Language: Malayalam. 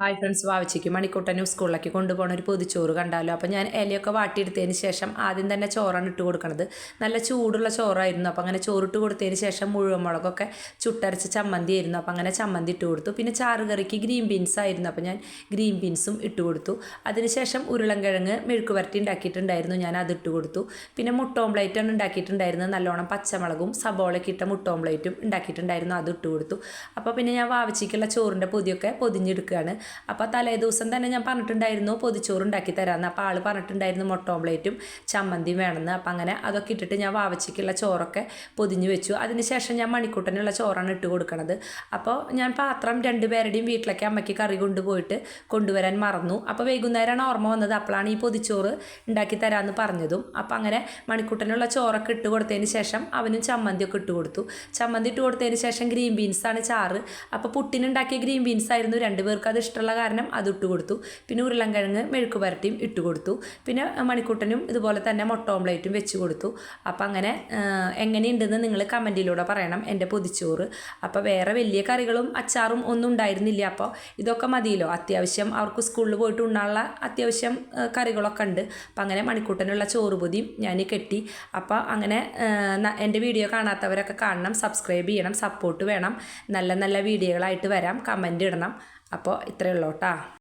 ഹായ് ഫ്രണ്ട്സ്, വാവച്ചിക്ക് മണിക്കൂട്ടനും സ്കൂളിലേക്ക് കൊണ്ടുപോകുന്ന ഒരു പൊതിച്ചോറ് കണ്ടാലോ. അപ്പോൾ ഞാൻ ഇലയൊക്കെ വാട്ടിയെടുത്തതിന് ശേഷം ആദ്യം തന്നെ ചോറാണ് ഇട്ട് കൊടുക്കുന്നത്. നല്ല ചൂടുള്ള ചോറായിരുന്നു. അപ്പോൾ അങ്ങനെ ചോറിട്ട് കൊടുത്തതിന് ശേഷം മുഴുവൻ മുളകൊക്കെ ചുട്ടരച്ച് ചമ്മന്തി ആയിരുന്നു. അപ്പോൾ അങ്ങനെ ചമ്മന്തി ഇട്ട് കൊടുത്തു. പിന്നെ ചാറ് കറിക്ക് ഗ്രീൻ ബീൻസ് ആയിരുന്നു. അപ്പോൾ ഞാൻ ഗ്രീൻ ബീൻസും ഇട്ട് കൊടുത്തു. അതിനുശേഷം ഉരുളൻകിഴങ്ങ് മെഴുക്ക് വരട്ടി ഉണ്ടാക്കിയിട്ടുണ്ടായിരുന്നു, ഞാൻ അത് ഇട്ട് കൊടുത്തു. പിന്നെ മുട്ട ഓംപ്ലേറ്റാണ് ഉണ്ടാക്കിയിട്ടുണ്ടായിരുന്നത്. നല്ലോണം പച്ചമുളകും സബോളയൊക്കെ ഇട്ട മുട്ട ഓംപ്ലേറ്റും ഉണ്ടാക്കിയിട്ടുണ്ടായിരുന്നു, അത് ഇട്ട് കൊടുത്തു. അപ്പോൾ പിന്നെ ഞാൻ വാവച്ചിക്കുള്ള ചോറിൻ്റെ പൊതിയൊക്കെ പൊതിഞ്ഞെടുക്കുകയാണ്. അപ്പോൾ തലേ ദിവസം തന്നെ ഞാൻ പറഞ്ഞിട്ടുണ്ടായിരുന്നു പൊതിച്ചോറ് ഉണ്ടാക്കി തരാമെന്ന്. അപ്പോൾ ആൾ പറഞ്ഞിട്ടുണ്ടായിരുന്നു മുട്ട ഓംപ്ലേറ്റും ചമ്മന്തിയും വേണമെന്ന്. അപ്പോൾ അങ്ങനെ അതൊക്കെ ഇട്ടിട്ട് ഞാൻ വാവച്ചിക്കുള്ള ചോറൊക്കെ പൊതിഞ്ഞ് വെച്ചു. അതിനുശേഷം ഞാൻ മണിക്കൂട്ടനുള്ള ചോറാണ് ഇട്ട് കൊടുക്കുന്നത്. അപ്പോൾ ഞാൻ പാത്രം രണ്ടുപേരുടെയും വീട്ടിലേക്ക് അമ്മയ്ക്ക് കറി കൊണ്ടുവരാൻ മറന്നു. അപ്പോൾ വൈകുന്നേരമാണ് ഓർമ്മ വന്നത്. അപ്പോഴാണ് ഈ പൊതിച്ചോറ് ഉണ്ടാക്കി തരാമെന്ന് പറഞ്ഞതും. അപ്പോൾ അങ്ങനെ മണിക്കൂട്ടനുള്ള ചോറൊക്കെ ഇട്ട് കൊടുത്തതിന് ശേഷം അവനും ചമ്മന്തിയൊക്കെ ഇട്ട് കൊടുത്തു. ചമ്മന്തി ഇട്ട് കൊടുത്തതിന് ശേഷം ഗ്രീൻ ബീൻസാണ് ചാറ്. അപ്പോൾ പുട്ടിനുണ്ടാക്കിയ ഗ്രീൻ ബീൻസ് ആയിരുന്നു, രണ്ടുപേർക്ക് അത് ഇഷ്ടമുള്ള കാരണം അത് ഇട്ട് കൊടുത്തു. പിന്നെ ഉരുളൻകിഴങ്ങ് മെഴുക്ക് പുരട്ടിയും ഇട്ട് കൊടുത്തു. പിന്നെ മണിക്കൂട്ടനും ഇതുപോലെ തന്നെ മുട്ട ഓംപ്ലേറ്റും വെച്ച് കൊടുത്തു. അപ്പം അങ്ങനെ എങ്ങനെയുണ്ടെന്ന് നിങ്ങൾ കമൻറ്റിലൂടെ പറയണം എൻ്റെ പൊതിച്ചോറ്. അപ്പോൾ വേറെ വലിയ കറികളും അച്ചാറും ഒന്നും ഉണ്ടായിരുന്നില്ല. അപ്പോൾ ഇതൊക്കെ മതിയല്ലോ, അത്യാവശ്യം അവർക്ക് സ്കൂളിൽ പോയിട്ട് ഉണ്ണാനുള്ള അത്യാവശ്യം കറികളൊക്കെ ഉണ്ട്. അപ്പം അങ്ങനെ മണിക്കൂട്ടനുള്ള ചോറ് പൊതിയും ഞാൻ കെട്ടി. അപ്പോൾ അങ്ങനെ എൻ്റെ വീഡിയോ കാണാത്തവരൊക്കെ കാണണം, സബ്സ്ക്രൈബ് ചെയ്യണം, സപ്പോർട്ട് വേണം. നല്ല നല്ല വീഡിയോകളായിട്ട് വരാം, കമൻറ്റ് ഇടണം. അപ്പോൾ ഇത്രയേ ഉള്ളൂ കേട്ടോ.